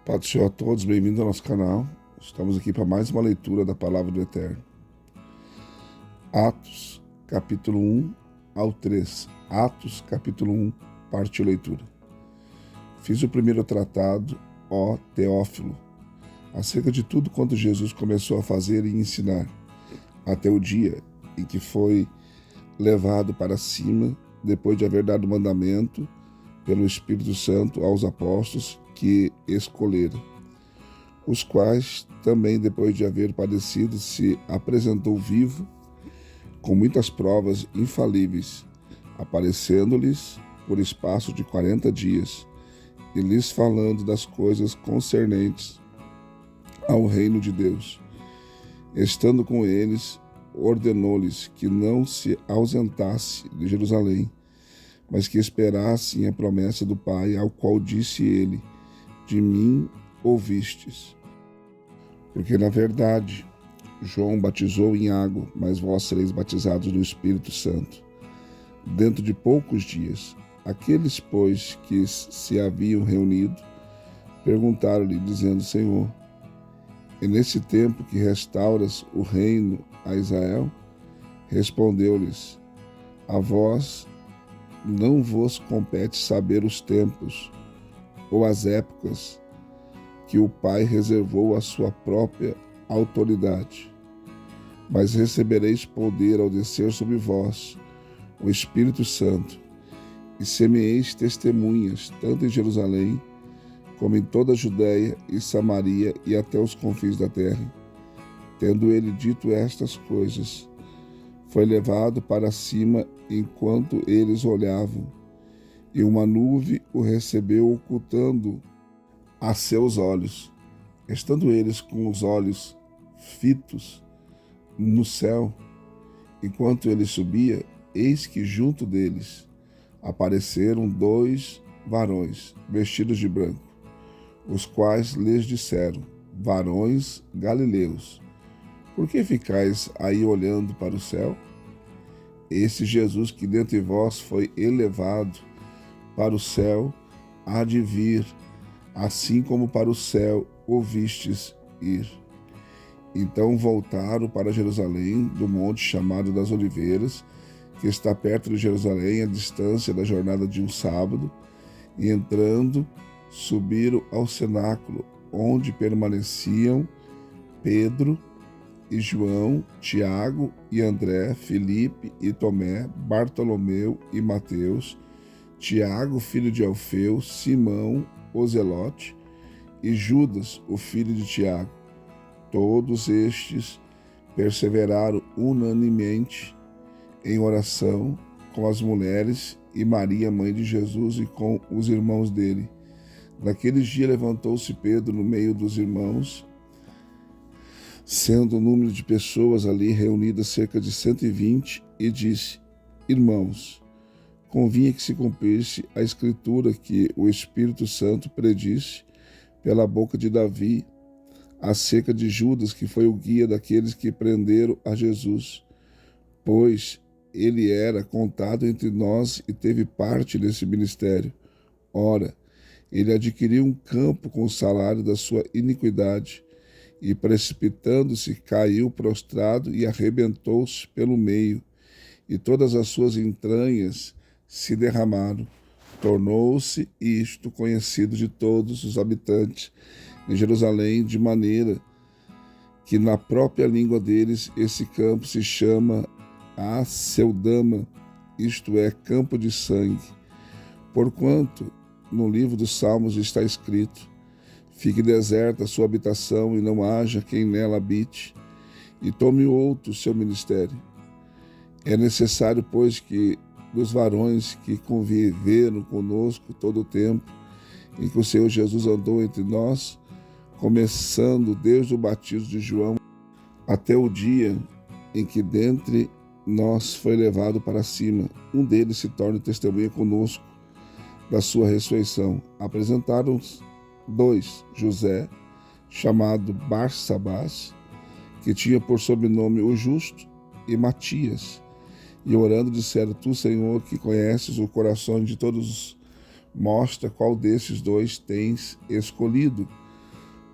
Paz do Senhor a todos, bem-vindos ao nosso canal. Estamos aqui para mais uma leitura da Palavra do Eterno. Atos, capítulo 1 ao 3. Atos, capítulo 1, parte leitura. Fiz o primeiro tratado, ó Teófilo, acerca de tudo quanto Jesus começou a fazer e ensinar, até o dia em que foi levado para cima, depois de haver dado mandamento pelo Espírito Santo aos apóstolos que escolheram, os quais também, depois de haver padecido, se apresentou vivo, com muitas provas infalíveis, aparecendo-lhes por espaço de 40 dias, e lhes falando das coisas concernentes ao reino de Deus. Estando com eles, ordenou-lhes que não se ausentasse de Jerusalém, mas que esperassem a promessa do Pai, ao qual disse ele: de mim ouvistes. Porque, na verdade, João batizou em água, mas vós sereis batizados no Espírito Santo dentro de poucos dias. Aqueles, pois, que se haviam reunido, perguntaram-lhe, dizendo: Senhor, é nesse tempo que restauras o reino a Israel? Respondeu-lhes: a vós não vos compete saber os tempos ou as épocas que o Pai reservou à sua própria autoridade, mas recebereis poder ao descer sobre vós o Espírito Santo, e semeeis testemunhas, tanto em Jerusalém, como em toda a Judéia e Samaria e até os confins da terra. Tendo ele dito estas coisas, foi levado para cima enquanto eles olhavam, e uma nuvem o recebeu, ocultando a seus olhos. Estando eles com os olhos fitos no céu, enquanto ele subia, eis que junto deles apareceram 2 varões, vestidos de branco, os quais lhes disseram: varões galileus, por que ficais aí olhando para o céu? Esse Jesus que dentre vós foi elevado para o céu há de vir, assim como para o céu o vistes ir. Então voltaram para Jerusalém, do monte chamado das Oliveiras, que está perto de Jerusalém, à distância da jornada de um sábado, e entrando, subiram ao cenáculo, onde permaneciam Pedro e João, Tiago e André, Filipe e Tomé, Bartolomeu e Mateus, Tiago, filho de Alfeu, Simão, o Zelote, e Judas, o filho de Tiago. Todos estes perseveraram unanimemente em oração com as mulheres e Maria, mãe de Jesus, e com os irmãos dele. Naqueles dias levantou-se Pedro no meio dos irmãos, sendo o número de pessoas ali reunidas cerca de 120, e disse: irmãos, convinha que se cumprisse a escritura que o Espírito Santo predisse pela boca de Davi acerca de Judas, que foi o guia daqueles que prenderam a Jesus, pois ele era contado entre nós e teve parte nesse ministério. Ora, ele adquiriu um campo com o salário da sua iniquidade, e precipitando-se, caiu prostrado e arrebentou-se pelo meio, e todas as suas entranhas se derramaram. Tornou-se isto conhecido de todos os habitantes de Jerusalém, de maneira que na própria língua deles esse campo se chama Aceldama, isto é, campo de sangue. Porquanto no livro dos Salmos está escrito: fique deserta a sua habitação e não haja quem nela habite, e tome outro seu ministério. É necessário, pois, que dos varões que conviveram conosco todo o tempo em que o Senhor Jesus andou entre nós, começando desde o batismo de João até o dia em que dentre nós foi levado para cima, um deles se torne testemunha conosco da sua ressurreição. Apresentaram-nos 2, José, chamado Barsabás, que tinha por sobrenome o Justo, e Matias. E orando disseram: tu, Senhor, que conheces o coração de todos, mostra qual desses 2 tens escolhido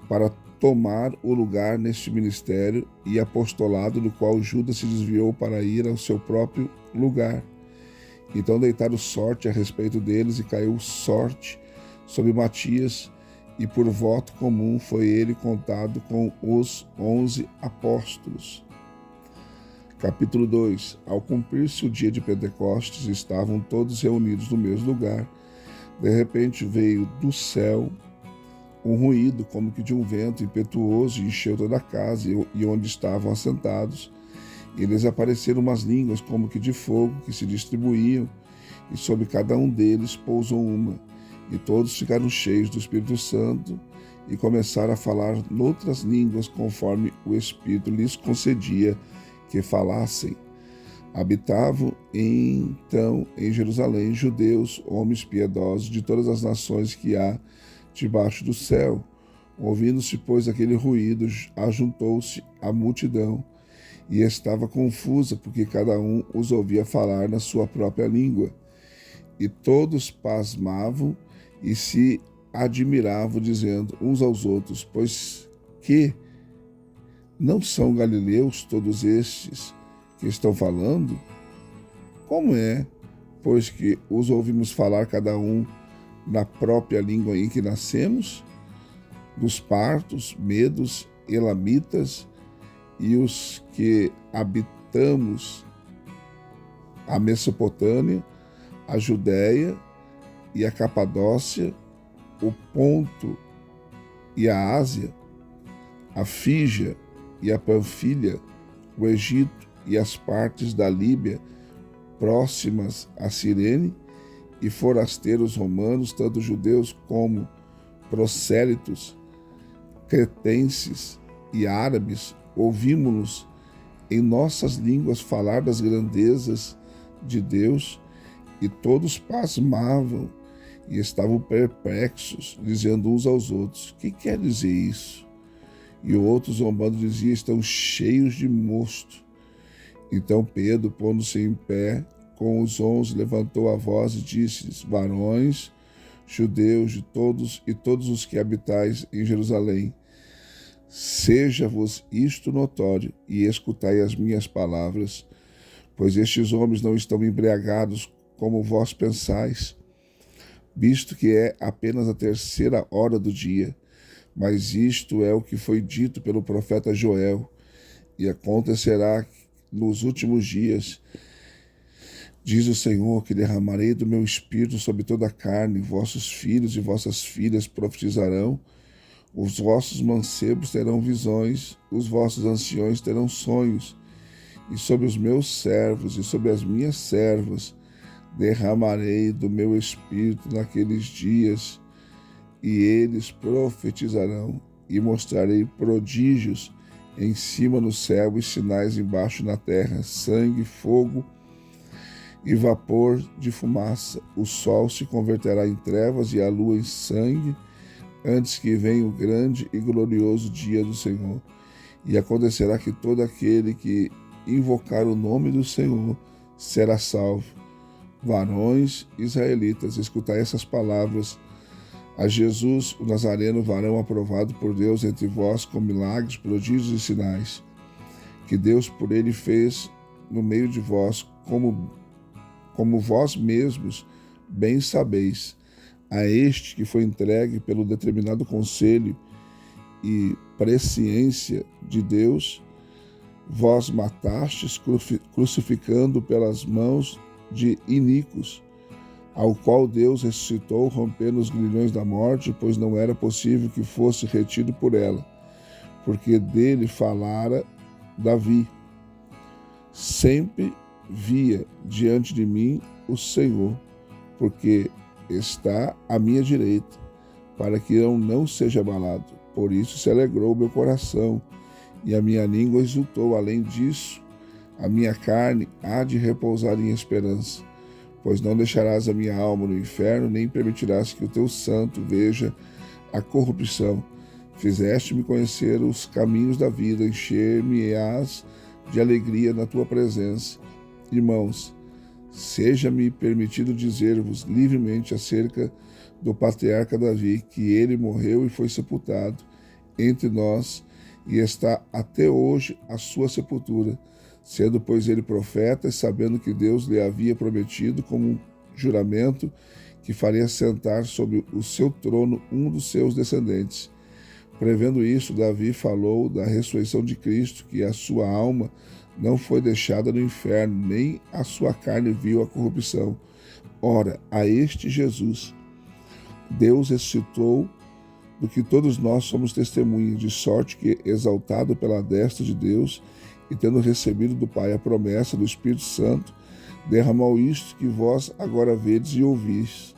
para tomar o lugar neste ministério e apostolado do qual Judas se desviou para ir ao seu próprio lugar. Então deitaram sorte a respeito deles e caiu sorte sobre Matias, e por voto comum foi ele contado com os 11 apóstolos. Capítulo 2. Ao cumprir-se o dia de Pentecostes, estavam todos reunidos no mesmo lugar. De repente veio do céu um ruído, como que de um vento impetuoso, e encheu toda a casa e onde estavam assentados. E lhes apareceram umas línguas como que de fogo, que se distribuíam, e sobre cada um deles pousou uma. E todos ficaram cheios do Espírito Santo e começaram a falar noutras línguas, conforme o Espírito lhes concedia que falassem. Habitavam então em Jerusalém judeus, homens piedosos de todas as nações que há debaixo do céu. Ouvindo-se, pois, aquele ruído, ajuntou-se a multidão e estava confusa, porque cada um os ouvia falar na sua própria língua. E todos pasmavam e se admiravam, dizendo uns aos outros: pois que não são galileus todos estes que estão falando? Como é, pois que os ouvimos falar cada um na própria língua em que nascemos? Dos partos, medos, elamitas e os que habitamos a Mesopotâmia, a Judéia e a Capadócia, o Ponto e a Ásia, a Frígia e a Panfilha, o Egito e as partes da Líbia próximas a Cirene, e forasteiros romanos, tanto judeus como prosélitos, cretenses e árabes, ouvimos-nos em nossas línguas falar das grandezas de Deus, e todos pasmavam e estavam perplexos, dizendo uns aos outros: que quer dizer isso? E outros, zombando, diziam: estão cheios de mosto. Então Pedro, pondo-se em pé com os 11, levantou a voz e disse-lhes: varões, judeus de todos e todos os que habitais em Jerusalém, seja-vos isto notório, e escutai as minhas palavras, pois estes homens não estão embriagados como vós pensais, visto que é apenas a 3ª hora do dia. Mas isto é o que foi dito pelo profeta Joel: e acontecerá nos últimos dias, diz o Senhor, que derramarei do meu espírito sobre toda a carne, vossos filhos e vossas filhas profetizarão, os vossos mancebos terão visões, os vossos anciões terão sonhos, e sobre os meus servos e sobre as minhas servas derramarei do meu espírito naqueles dias, e eles profetizarão, e mostrarei prodígios em cima no céu e sinais embaixo na terra, sangue, fogo e vapor de fumaça. O sol se converterá em trevas e a lua em sangue, antes que venha o grande e glorioso dia do Senhor. E acontecerá que todo aquele que invocar o nome do Senhor será salvo. Varões israelitas, escutai essas palavras: a Jesus, o Nazareno, varão aprovado por Deus entre vós com milagres, prodígios e sinais, que Deus por ele fez no meio de vós, como vós mesmos bem sabeis. A este que foi entregue pelo determinado conselho e presciência de Deus, vós matastes, crucificando pelas mãos de iníquos, ao qual Deus ressuscitou, rompendo os grilhões da morte, pois não era possível que fosse retido por ela, porque dele falara Davi: sempre via diante de mim o Senhor, porque está à minha direita, para que eu não seja abalado. Por isso se alegrou o meu coração, e a minha língua exultou. Além disso, a minha carne há de repousar em esperança, pois não deixarás a minha alma no inferno, nem permitirás que o teu santo veja a corrupção. Fizeste-me conhecer os caminhos da vida, encher-me-ás de alegria na tua presença. Irmãos, seja-me permitido dizer-vos livremente acerca do patriarca Davi, que ele morreu e foi sepultado, entre nós e está até hoje a sua sepultura, sendo, pois, ele profeta, e sabendo que Deus lhe havia prometido como um juramento que faria sentar sobre o seu trono um dos seus descendentes. Prevendo isso, Davi falou da ressurreição de Cristo, que a sua alma não foi deixada no inferno, nem a sua carne viu a corrupção. Ora, a este Jesus, Deus ressuscitou, do que todos nós somos testemunhas, de sorte que, exaltado pela destra de Deus, e tendo recebido do Pai a promessa do Espírito Santo, derramou isto que vós agora vedes e ouvis.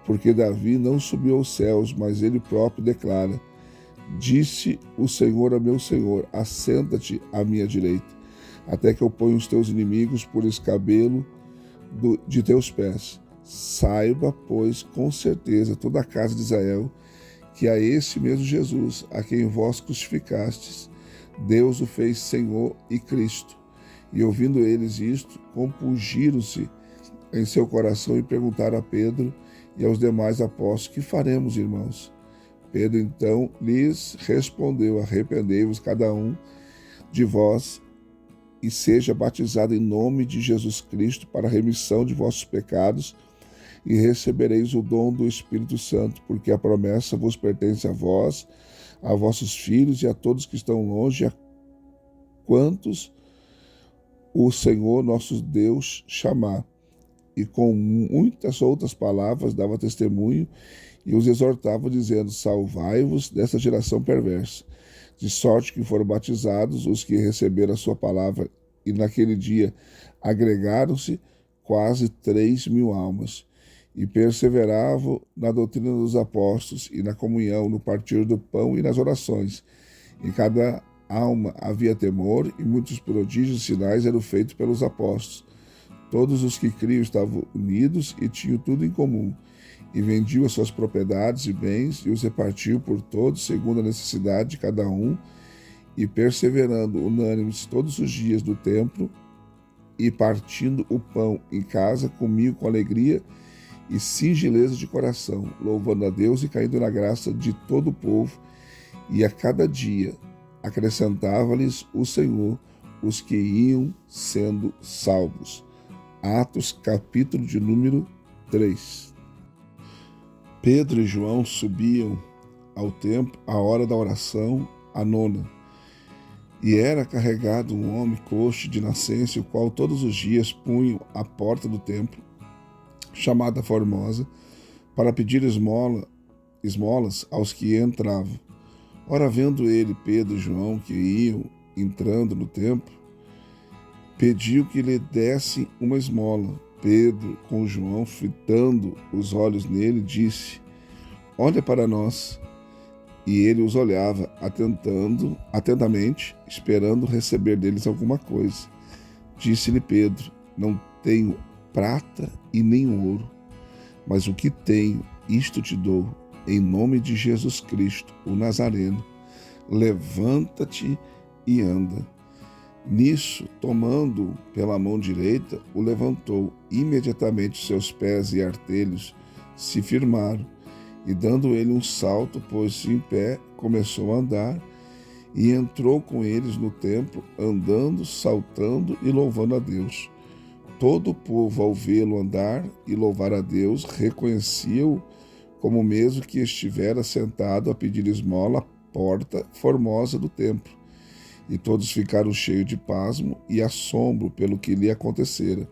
Porque Davi não subiu aos céus, mas ele próprio declara: disse o Senhor a meu Senhor, assenta-te à minha direita, até que eu ponha os teus inimigos por escabelo de teus pés. Saiba, pois, com certeza toda a casa de Israel, que a esse mesmo Jesus, a quem vós crucificastes, Deus o fez Senhor e Cristo. E ouvindo eles isto, compungiram-se em seu coração e perguntaram a Pedro e aos demais apóstolos: que faremos, irmãos? Pedro então lhes respondeu: arrependei-vos cada um de vós e seja batizado em nome de Jesus Cristo para a remissão de vossos pecados, e recebereis o dom do Espírito Santo, porque a promessa vos pertence a vós, a vossos filhos e a todos que estão longe, a quantos o Senhor nosso Deus chamar. E com muitas outras palavras dava testemunho e os exortava, dizendo: salvai-vos dessa geração perversa. De sorte que foram batizados os que receberam a sua palavra, e naquele dia agregaram-se quase 3.000 almas. E perseveravam na doutrina dos apóstolos, e na comunhão, no partir do pão e nas orações. Em cada alma havia temor, e muitos prodígios e sinais eram feitos pelos apóstolos. Todos os que criam estavam unidos e tinham tudo em comum, e vendiam as suas propriedades e bens, e os repartiam por todos, segundo a necessidade de cada um, e perseverando unânimes todos os dias no templo, e partindo o pão em casa, comiam com alegria e singeleza de coração, louvando a Deus e caindo na graça de todo o povo, e a cada dia acrescentava-lhes o Senhor os que iam sendo salvos. Atos, capítulo de número 3. Pedro e João subiam ao templo à hora da oração, a nona. E era carregado um homem coxo de nascença, o qual todos os dias punham à porta do templo, chamada Formosa, para pedir esmolas aos que entravam. Ora, vendo ele Pedro e João que iam entrando no templo, pediu que lhe dessem uma esmola. Pedro, com João fitando os olhos nele, disse: olha para nós. E ele os olhava atentamente, esperando receber deles alguma coisa. Disse-lhe Pedro: não tenho prata e nem ouro, mas o que tenho, isto te dou. Em nome de Jesus Cristo, o Nazareno, levanta-te e anda. Nisso, tomando-o pela mão direita, o levantou. Imediatamente seus pés e artelhos se firmaram, e dando ele um salto, pôs-se em pé, começou a andar, e entrou com eles no templo, andando, saltando e louvando a Deus. Todo o povo, ao vê-lo andar e louvar a Deus, reconhecia-o como mesmo que estivera sentado a pedir esmola à porta formosa do templo. E todos ficaram cheios de pasmo e assombro pelo que lhe acontecera.